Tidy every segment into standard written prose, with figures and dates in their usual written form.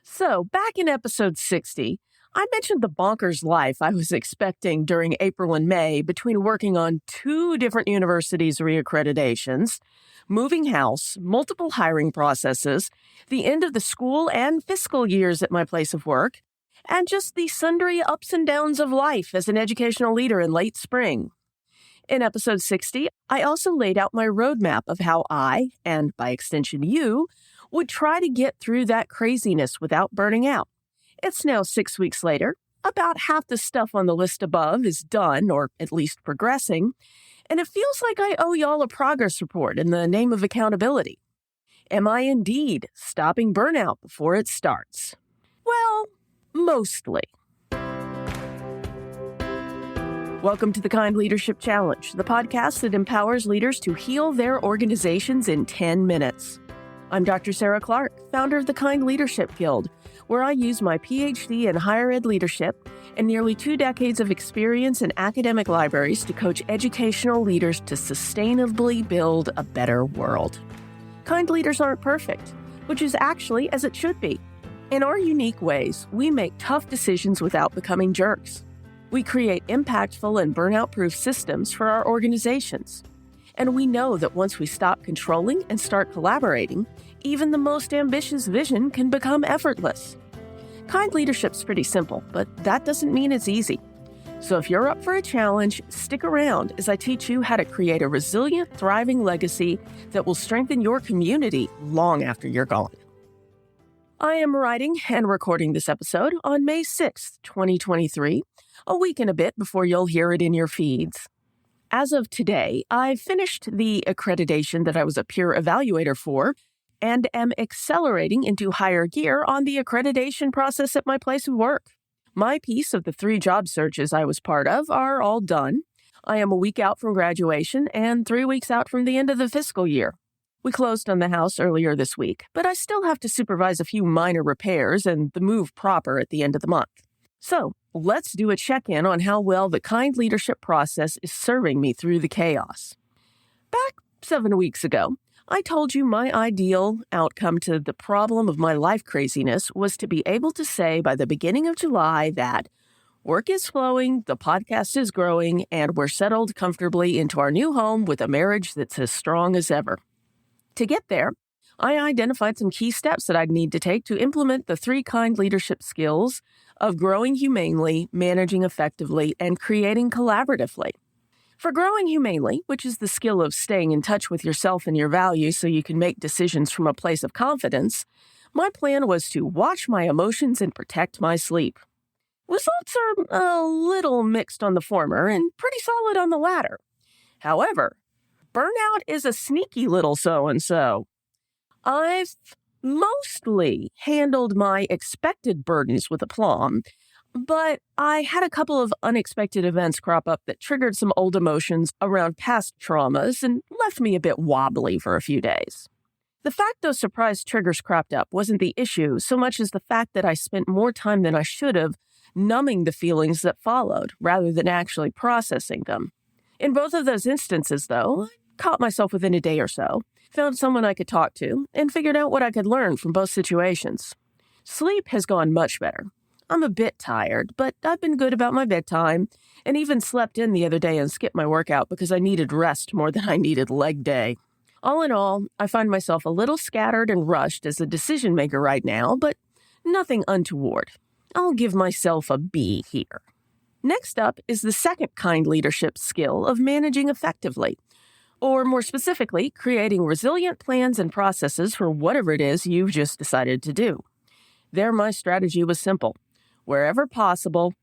So, back in episode 60, I mentioned the bonkers life I was expecting during April and May between working on two different universities' re-accreditations, moving house, multiple hiring processes, the end of the school and fiscal years at my place of work, and just the sundry ups and downs of life as an educational leader in late spring. In episode 60, I also laid out my roadmap of how I, and by extension you, would try to get through that craziness without burning out. It's now 6 weeks later. About half the stuff on the list above is done, or at least progressing, and it feels like I owe y'all a progress report in the name of accountability. Am I indeed stopping burnout before it starts? Well, mostly. Welcome to the Kind Leadership Challenge, the podcast that empowers leaders to heal their organizations in 10 minutes. I'm Dr. Sarah Clark, founder of the Kind Leadership Guild, where I use my PhD in higher ed leadership and nearly 2 decades of experience in academic libraries to coach educational leaders to sustainably build a better world. Kind leaders aren't perfect, which is actually as it should be. In our unique ways, we make tough decisions without becoming jerks. We create impactful and burnout-proof systems for our organizations. And we know that once we stop controlling and start collaborating, even the most ambitious vision can become effortless. Kind leadership's pretty simple, but that doesn't mean it's easy. So if you're up for a challenge, stick around as I teach you how to create a resilient, thriving legacy that will strengthen your community long after you're gone. I am writing and recording this episode on May 6th, 2023, a week and a bit before you'll hear it in your feeds. As of today, I've finished the accreditation that I was a peer evaluator for and am accelerating into higher gear on the accreditation process at my place of work. My piece of the 3 job searches I was part of are all done. I am a week out from graduation and 3 weeks out from the end of the fiscal year. We closed on the house earlier this week, but I still have to supervise a few minor repairs and the move proper at the end of the month. So, let's do a check-in on how well the Kind leadership process is serving me through the chaos. Back 7 weeks ago, I told you my ideal outcome to the problem of my life craziness was to be able to say by the beginning of July that work is flowing, the podcast is growing, and we're settled comfortably into our new home with a marriage that's as strong as ever. To get there, I identified some key steps that I'd need to take to implement the 3 Kind leadership skills of growing humanely, managing effectively, and creating collaboratively. For growing humanely, which is the skill of staying in touch with yourself and your values so you can make decisions from a place of confidence, my plan was to watch my emotions and protect my sleep. Results are a little mixed on the former and pretty solid on the latter. However, burnout is a sneaky little so-and-so. I've mostly handled my expected burdens with aplomb, but I had a couple of unexpected events crop up that triggered some old emotions around past traumas and left me a bit wobbly for a few days. The fact those surprise triggers cropped up wasn't the issue so much as the fact that I spent more time than I should have numbing the feelings that followed rather than actually processing them. In both of those instances, though, I caught myself within a day or so, found someone I could talk to, and figured out what I could learn from both situations. Sleep has gone much better. I'm a bit tired, but I've been good about my bedtime, and even slept in the other day and skipped my workout because I needed rest more than I needed leg day. All in all, I find myself a little scattered and rushed as a decision maker right now, but nothing untoward. I'll give myself a B here. Next up is the second Kind leadership skill of managing effectively, or more specifically, creating resilient plans and processes for whatever it is you've just decided to do. There, my strategy was simple. Wherever possible,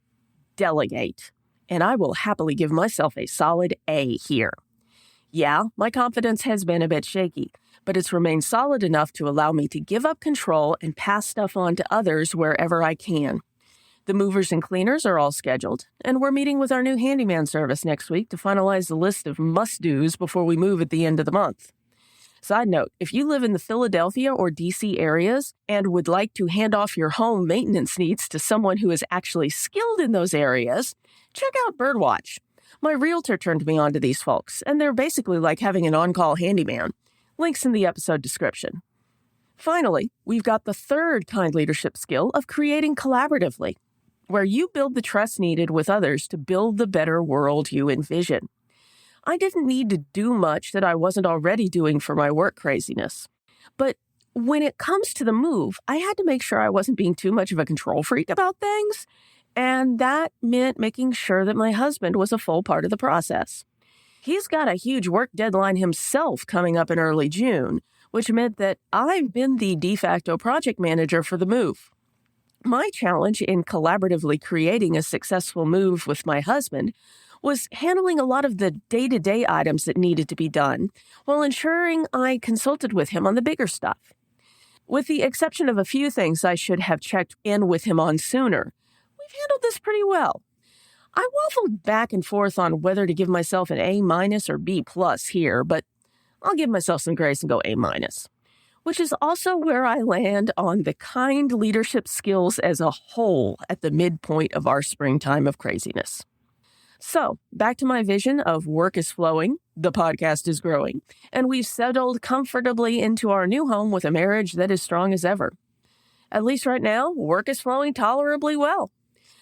delegate. And I will happily give myself a solid A here. Yeah, my confidence has been a bit shaky, but it's remained solid enough to allow me to give up control and pass stuff on to others wherever I can. The movers and cleaners are all scheduled, and we're meeting with our new handyman service next week to finalize the list of must-dos before we move at the end of the month. Side note, if you live in the Philadelphia or DC areas and would like to hand off your home maintenance needs to someone who is actually skilled in those areas, check out Birdwatch. My realtor turned me on to these folks, and they're basically like having an on-call handyman. Links in the episode description. Finally, we've got the third kind leadership skill of creating collaboratively, where you build the trust needed with others to build the better world you envision. I didn't need to do much that I wasn't already doing for my work craziness. But when it comes to the move, I had to make sure I wasn't being too much of a control freak about things, and that meant making sure that my husband was a full part of the process. He's got a huge work deadline himself coming up in early June, which meant that I've been the de facto project manager for the move. My challenge in collaboratively creating a successful move with my husband was handling a lot of the day-to-day items that needed to be done while ensuring I consulted with him on the bigger stuff. With the exception of a few things I should have checked in with him on sooner, we've handled this pretty well. I waffled back and forth on whether to give myself an A- or B+ here, but I'll give myself some grace and go A-, which is also where I land on the kind leadership skills as a whole at the midpoint of our springtime of craziness. So, back to my vision of work is flowing, the podcast is growing, and we've settled comfortably into our new home with a marriage that is strong as ever. At least right now, work is flowing tolerably well.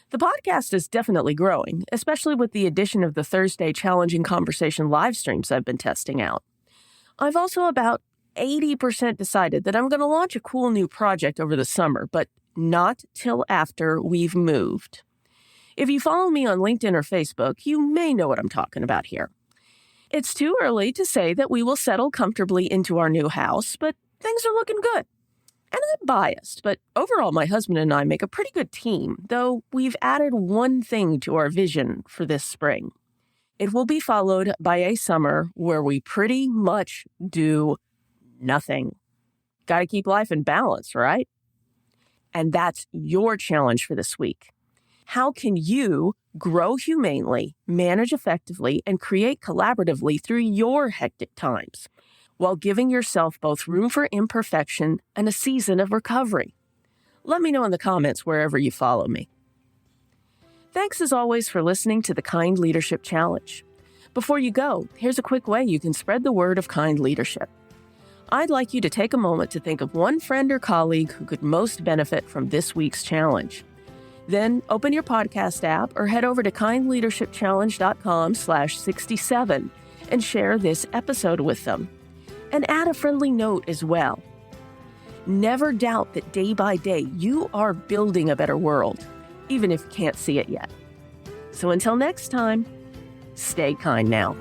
The podcast is definitely growing, especially with the addition of the Thursday Challenging Conversation live streams I've been testing out. I've also about 80% decided that I'm going to launch a cool new project over the summer, but not till after we've moved. If you follow me on LinkedIn or Facebook, you may know what I'm talking about here. It's too early to say that we will settle comfortably into our new house, but things are looking good. And I'm biased, but overall my husband and I make a pretty good team, though we've added one thing to our vision for this spring. It will be followed by a summer where we pretty much do nothing. Got to keep life in balance, right? And that's your challenge for this week. How can you grow humanely, manage effectively, and create collaboratively through your hectic times, while giving yourself both room for imperfection and a season of recovery? Let me know in the comments wherever you follow me. Thanks as always for listening to the Kind Leadership Challenge. Before you go, here's a quick way you can spread the word of kind leadership. I'd like you to take a moment to think of one friend or colleague who could most benefit from this week's challenge. Then open your podcast app or head over to kindleadershipchallenge.com/67 and share this episode with them. And add a friendly note as well. Never doubt that day by day you are building a better world, even if you can't see it yet. So until next time, stay kind now.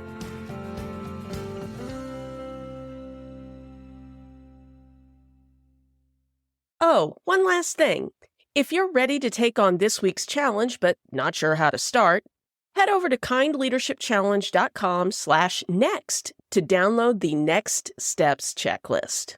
Oh, one last thing. If you're ready to take on this week's challenge but not sure how to start, head over to kindleadershipchallenge.com/next to download the Next Steps checklist.